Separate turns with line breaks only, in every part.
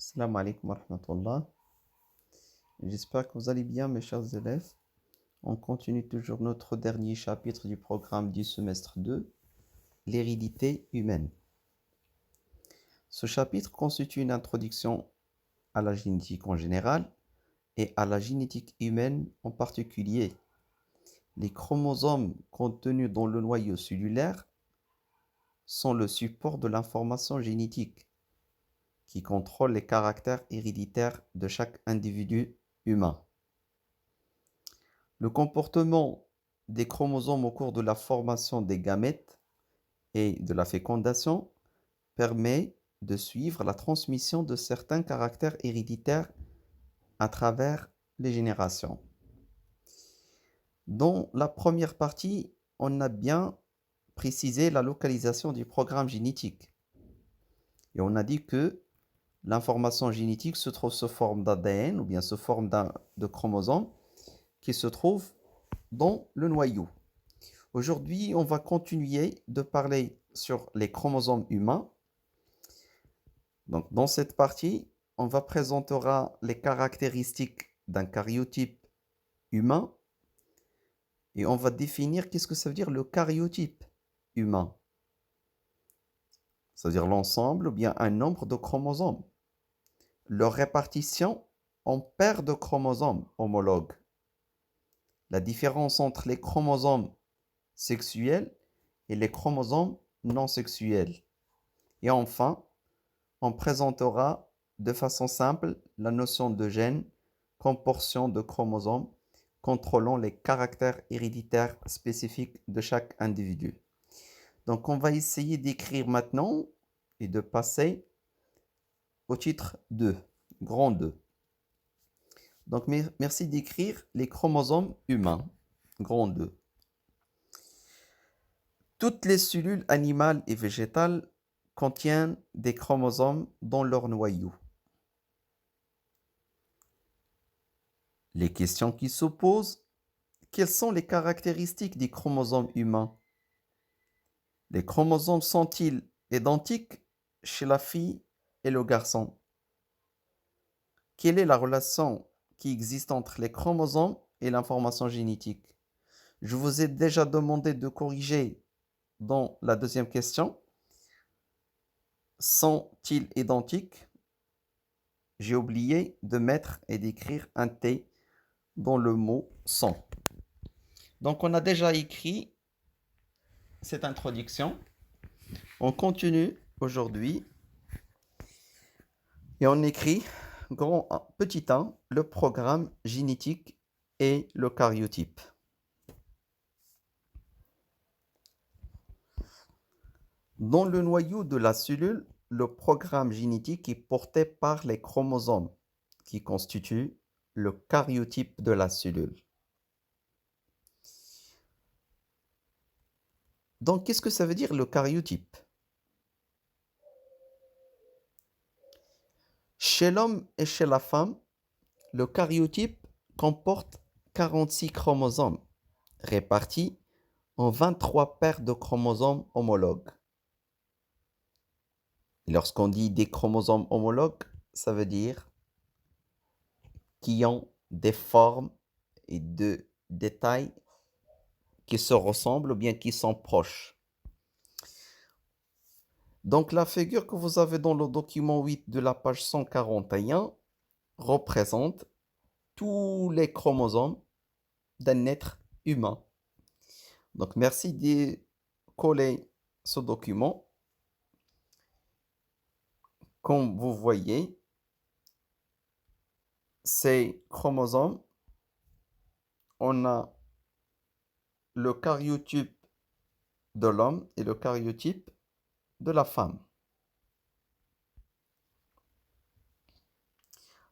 Salam alaikum wa rahmatullah. J'espère que vous allez bien, mes chers élèves. On continue toujours notre dernier chapitre du programme du semestre 2, l'hérédité humaine. Ce chapitre constitue une introduction à la génétique en général et à la génétique humaine en particulier. Les chromosomes contenus dans le noyau cellulaire sont le support de l'information génétique qui contrôle les caractères héréditaires de chaque individu humain. Le comportement des chromosomes au cours de la formation des gamètes et de la fécondation permet de suivre la transmission de certains caractères héréditaires à travers les générations. Dans la première partie, on a bien précisé la localisation du programme génétique. Et on a dit que l'information génétique se trouve sous forme d'ADN ou bien sous forme de chromosomes qui se trouve dans le noyau. Aujourd'hui, on va continuer de parler sur les chromosomes humains. Donc, dans cette partie, on va présenter les caractéristiques d'un karyotype humain et on va définir qu'est-ce que ça veut dire le karyotype humain. C'est-à-dire l'ensemble ou bien un nombre de chromosomes. Leur répartition en paires de chromosomes homologues. La différence entre les chromosomes sexuels et les chromosomes non sexuels. Et enfin, on présentera de façon simple la notion de gène comme portion de chromosomes contrôlant les caractères héréditaires spécifiques de chaque individu. Donc, on va essayer d'écrire maintenant et de passer au titre 2, grand 2. Donc, merci d'écrire les chromosomes humains, grand 2. Toutes les cellules animales et végétales contiennent des chromosomes dans leur noyau. Les questions qui se posent, quelles sont les caractéristiques des chromosomes humains? Les chromosomes sont-ils identiques chez la fille et le garçon? Quelle est la relation qui existe entre les chromosomes et l'information génétique? Je vous ai déjà demandé de corriger dans la deuxième question. Sont-ils identiques? J'ai oublié de mettre et d'écrire un T dans le mot sont. Donc, on a déjà écrit cette introduction. On continue aujourd'hui et on écrit petit 1, le programme génétique et le karyotype. Dans le noyau de la cellule, le programme génétique est porté par les chromosomes qui constituent le karyotype de la cellule. Donc, qu'est-ce que ça veut dire le karyotype? Chez l'homme et chez la femme, le karyotype comporte 46 chromosomes répartis en 23 paires de chromosomes homologues. Lorsqu'on dit des chromosomes homologues, ça veut dire qui ont des formes et de détails qui se ressemblent ou bien qui sont proches. Donc la figure que vous avez dans le document 8 de la page 141 représente tous les chromosomes d'un être humain. Donc merci de coller ce document. Comme vous voyez, ces chromosomes, on a le karyotype de l'homme et le karyotype de la femme.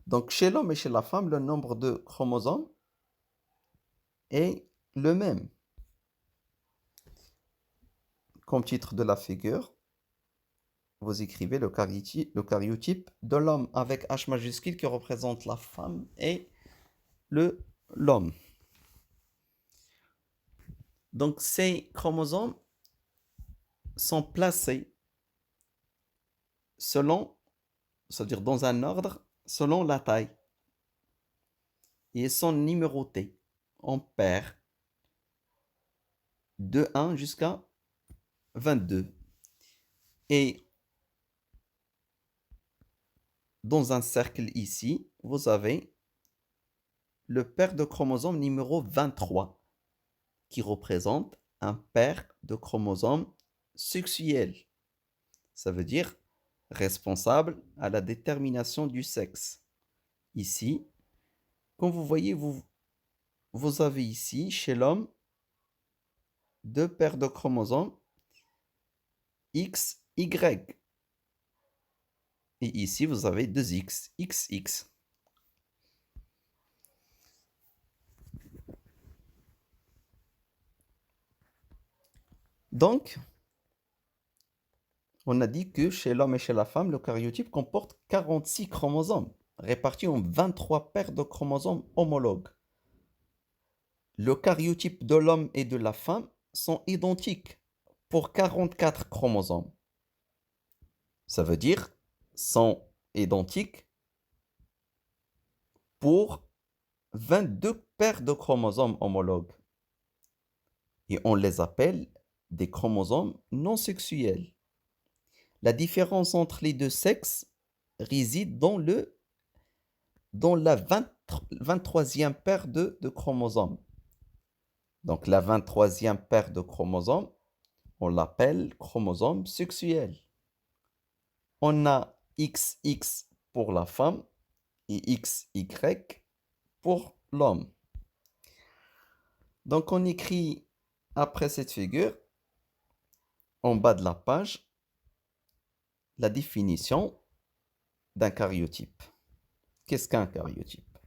Donc chez l'homme et chez la femme, le nombre de chromosomes est le même. Comme titre de la figure, vous écrivez le karyotype de l'homme avec H majuscule qui représente la femme et l'homme. Donc ces chromosomes sont placés selon c'est-à-dire dans un ordre selon la taille. Et ils sont numérotés en paires de 1 jusqu'à 22. Et dans un cercle ici, vous avez le paire de chromosomes numéro 23 qui représente un paire de chromosomes sexuels. Ça veut dire responsable à la détermination du sexe. Ici, comme vous voyez, vous avez ici, chez l'homme, deux paires de chromosomes X, Y. Et ici, vous avez deux X, XX. Donc, on a dit que chez l'homme et chez la femme, le karyotype comporte 46 chromosomes, répartis en 23 paires de chromosomes homologues. Le karyotype de l'homme et de la femme sont identiques pour 44 chromosomes. Ça veut dire sont identiques pour 22 paires de chromosomes homologues. Et on les appelle des chromosomes non sexuels. La différence entre les deux sexes réside dans la 23e paire de chromosomes. Donc la 23e paire de chromosomes, on l'appelle chromosome sexuel. On a XX pour la femme et XY pour l'homme. Donc on écrit après cette figure, en bas de la page, la définition d'un karyotype. Qu'est-ce qu'un karyotype?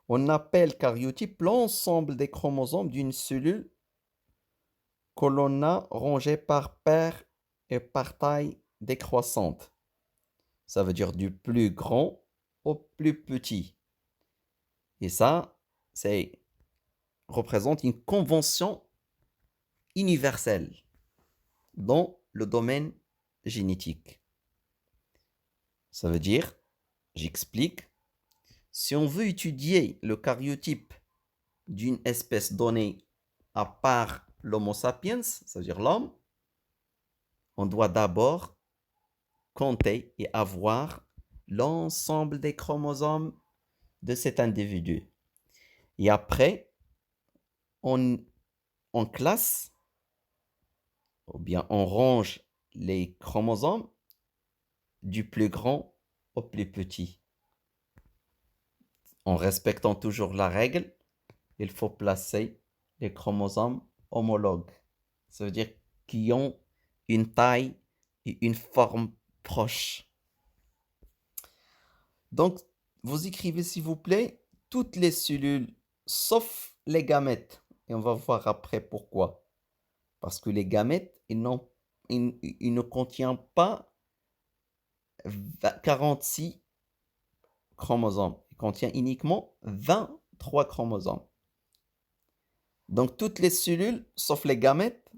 On appelle karyotype l'ensemble des chromosomes d'une cellule que l'on a rangé par paire et par taille décroissante. Ça veut dire du plus grand au plus petit. Et ça, représente une convention universelle dans le domaine génétique. Ça veut dire, j'explique, si on veut étudier le karyotype d'une espèce donnée à part l'Homo sapiens, c'est-à-dire l'homme, on doit d'abord compter et avoir l'ensemble des chromosomes de cet individu. Et après, on classe, ou bien on range les chromosomes du plus grand au plus petit. En respectant toujours la règle, il faut placer les chromosomes homologues. Ça veut dire qui ont une taille et une forme proches. Donc, vous écrivez s'il vous plaît toutes les cellules sauf les gamètes. Et on va voir après pourquoi. Parce que les gamètes, ils ne contiennent pas 46 chromosomes. Ils contiennent uniquement 23 chromosomes. Donc, toutes les cellules, sauf les gamètes,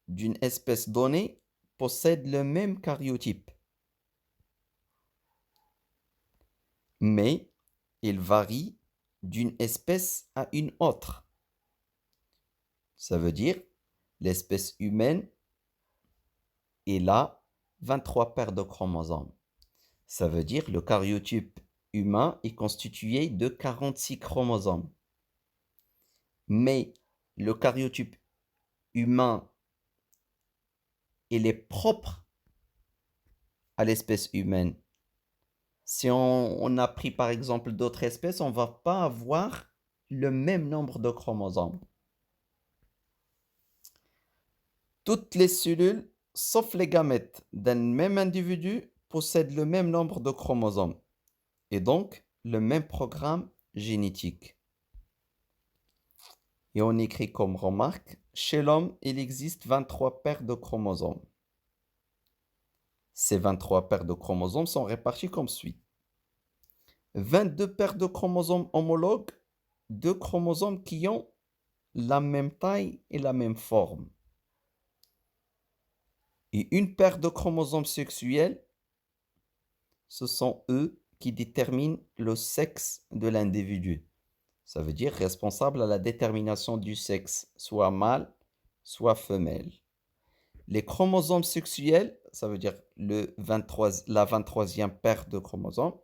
d'une espèce donnée, possèdent le même karyotype. Mais ils varient d'une espèce à une autre. Ça veut dire, l'espèce humaine, elle a 23 paires de chromosomes. Ça veut dire, le karyotype humain est constitué de 46 chromosomes. Mais le karyotype humain, il est propre à l'espèce humaine. Si on a pris par exemple d'autres espèces, on ne va pas avoir le même nombre de chromosomes. Toutes les cellules, sauf les gamètes d'un même individu, possèdent le même nombre de chromosomes et donc le même programme génétique. Et on écrit comme remarque, chez l'homme, il existe 23 paires de chromosomes. Ces 23 paires de chromosomes sont réparties comme suit. 22 paires de chromosomes homologues, deux chromosomes qui ont la même taille et la même forme. Et une paire de chromosomes sexuels ce sont eux qui déterminent le sexe de l'individu. Ça veut dire responsable à la détermination du sexe, soit mâle, soit femelle. Les chromosomes sexuels, ça veut dire la 23e paire de chromosomes,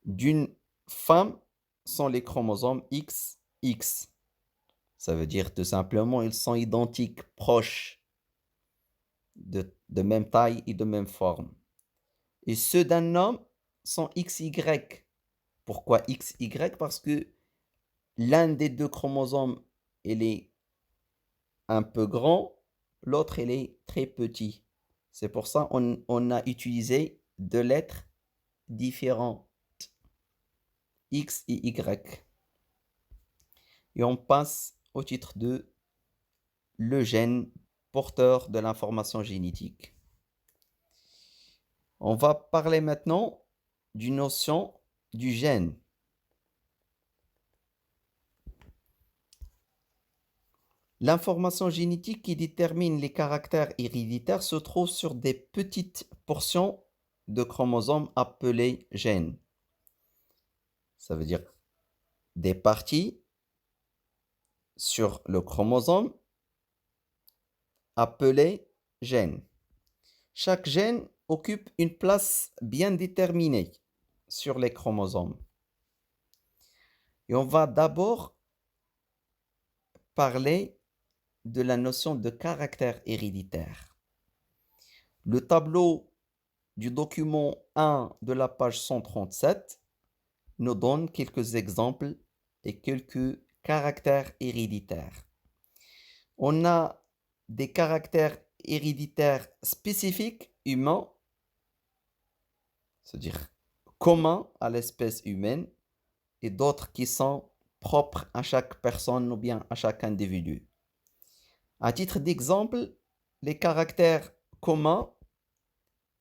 d'une femme sont les chromosomes XX. Ça veut dire tout simplement ils sont identiques, proches, de même taille et de même forme. Et ceux d'un homme sont XY. Pourquoi XY? Parce que l'un des deux chromosomes, il est un peu grand, l'autre, il est très petit. C'est pour ça qu'on a utilisé deux lettres différentes, X et Y. Et on passe au titre de le gène porteur de l'information génétique. On va parler maintenant d'une notion du gène. L'information génétique qui détermine les caractères héréditaires se trouve sur des petites portions de chromosomes appelées gènes. Ça veut dire des parties sur le chromosome appelées gènes. Chaque gène occupe une place bien déterminée sur les chromosomes. Et on va d'abord parler de la notion de caractère héréditaire. Le tableau du document 1 de la page 137 nous donne quelques exemples et quelques caractères héréditaires. On a des caractères héréditaires spécifiques humains, c'est-à-dire communs à l'espèce humaine, et d'autres qui sont propres à chaque personne ou bien à chaque individu. À titre d'exemple, les caractères communs,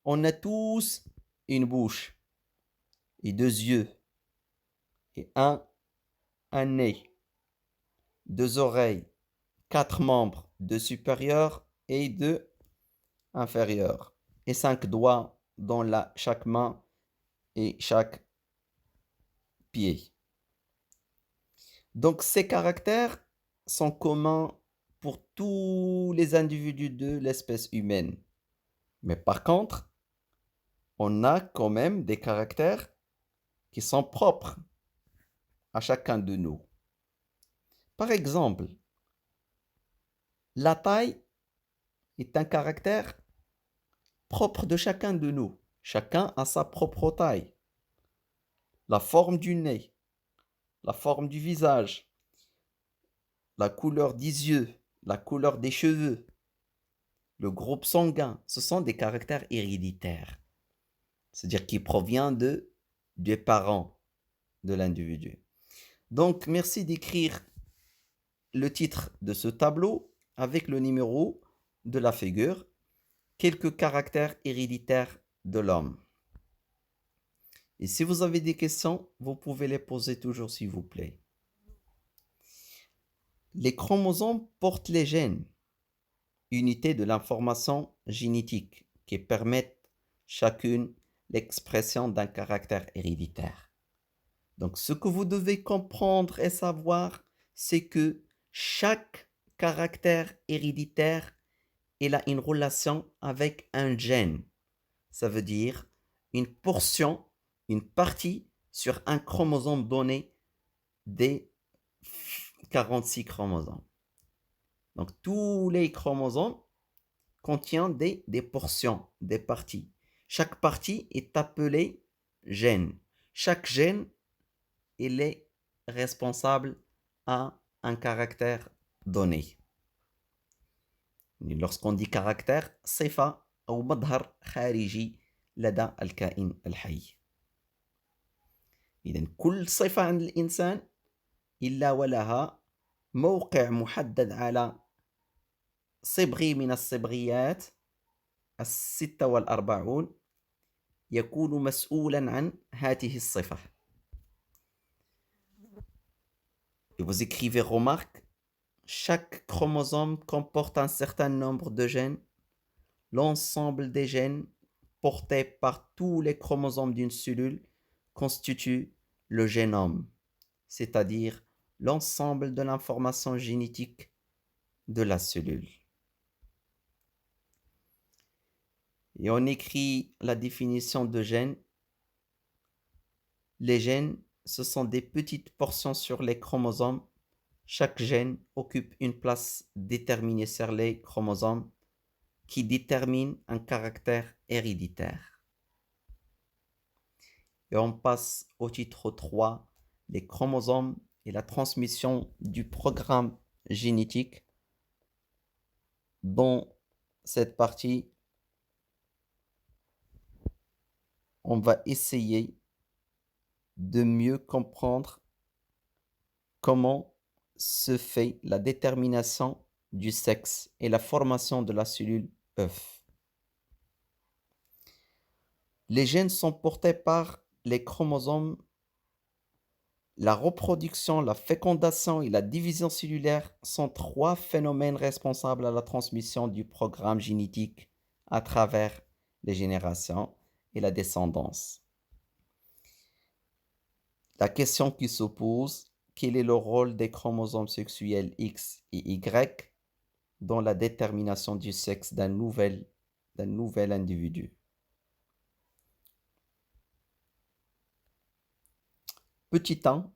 on a tous une bouche et deux yeux et un nez, deux oreilles, quatre membres, deux supérieurs et deux inférieurs, et 5 doigts dans chaque main et chaque pied. Donc ces caractères sont communs pour tous les individus de l'espèce humaine. Mais par contre, on a quand même des caractères qui sont propres à chacun de nous. Par exemple, la taille est un caractère propre de chacun de nous. Chacun a sa propre taille. La forme du nez, la forme du visage, la couleur des yeux, la couleur des cheveux, le groupe sanguin, ce sont des caractères héréditaires. C'est-à-dire qui proviennent des parents de l'individu. Donc, merci d'écrire le titre de ce tableau avec le numéro de la figure, quelques caractères héréditaires de l'homme. Et si vous avez des questions, vous pouvez les poser toujours, s'il vous plaît. Les chromosomes portent les gènes, unités de l'information génétique, qui permettent chacune l'expression d'un caractère héréditaire. Donc, ce que vous devez comprendre et savoir, c'est que chaque caractère héréditaire, il a une relation avec un gène. Ça veut dire une portion, une partie sur un chromosome donné des 46 chromosomes. Donc, tous les chromosomes contiennent des portions, des parties. Chaque partie est appelée gène. Chaque gène, il est responsable à un caractère donné. Lorsqu'on dit caractère, صفة أو مظهر خارجي لدى الكائن الحي. إذن كل صفة عند الإنسان إلا ولها موقع محدد على صبغي من الصبغيات 46 يكون مسؤولا عن هذه الصفة. Et vous écrivez remarque, chaque chromosome comporte un certain nombre de gènes. L'ensemble des gènes portés par tous les chromosomes d'une cellule constituent le génome, c'est-à-dire l'ensemble de l'information génétique de la cellule. Et on écrit la définition de gène. Les gènes, ce sont des petites portions sur les chromosomes. Chaque gène occupe une place déterminée sur les chromosomes qui détermine un caractère héréditaire. Et on passe au titre 3, les chromosomes et la transmission du programme génétique. Dans cette partie, on va essayer de mieux comprendre comment se fait la détermination du sexe et la formation de la cellule œuf. Les gènes sont portés par les chromosomes. La reproduction, la fécondation et la division cellulaire sont trois phénomènes responsables à la transmission du programme génétique à travers les générations et la descendance. La question qui se pose, quel est le rôle des chromosomes sexuels X et Y dans la détermination du sexe d'un nouvel individu? Petit 1,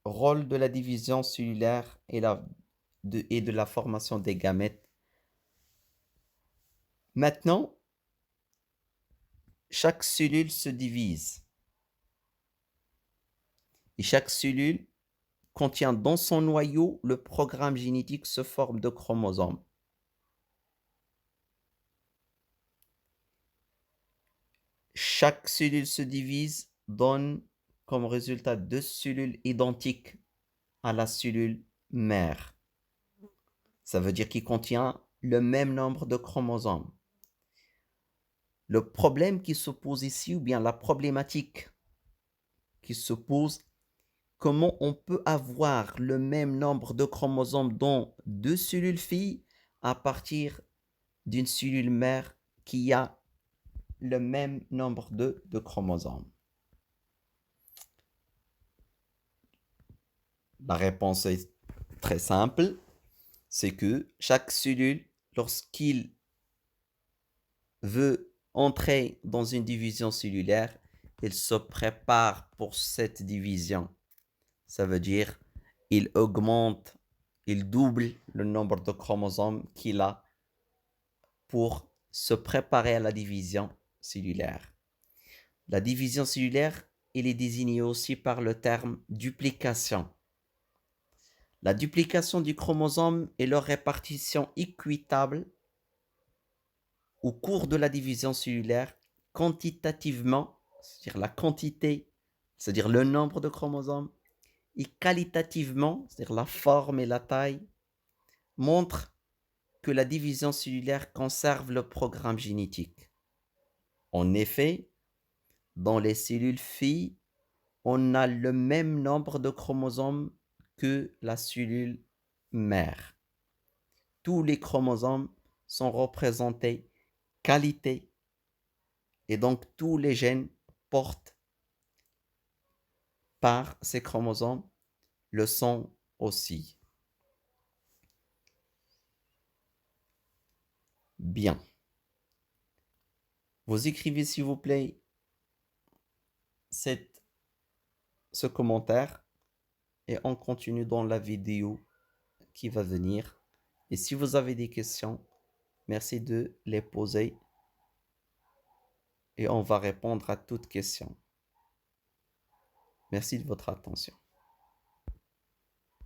rôle de la division cellulaire et de la formation des gamètes. Maintenant, chaque cellule se divise. Et chaque cellule contient dans son noyau le programme génétique sous forme de chromosomes. Chaque cellule se divise, donne comme résultat deux cellules identiques à la cellule mère. Ça veut dire qu'il contient le même nombre de chromosomes. Le problème qui se pose ici, ou bien la problématique qui se pose, comment on peut avoir le même nombre de chromosomes dans deux cellules filles à partir d'une cellule mère qui a le même nombre de chromosomes? La réponse est très simple, c'est que chaque cellule, lorsqu'il veut entrer dans une division cellulaire, il se prépare pour cette division. Ça veut dire il augmente, il double le nombre de chromosomes qu'il a pour se préparer à la division cellulaire. La division cellulaire, elle est désignée aussi par le terme duplication. La duplication du chromosome et leur répartition équitable au cours de la division cellulaire, quantitativement, c'est-à-dire la quantité, c'est-à-dire le nombre de chromosomes, et qualitativement, c'est-à-dire la forme et la taille, montrent que la division cellulaire conserve le programme génétique. En effet, dans les cellules filles, on a le même nombre de chromosomes que la cellule mère. Tous les chromosomes sont représentés qualité et donc tous les gènes portent par ces chromosomes le sont aussi. Bien. Vous écrivez s'il vous plaît ce commentaire et on continue dans la vidéo qui va venir. Et si vous avez des questions, merci de les poser et on va répondre à toutes questions. Merci de votre attention.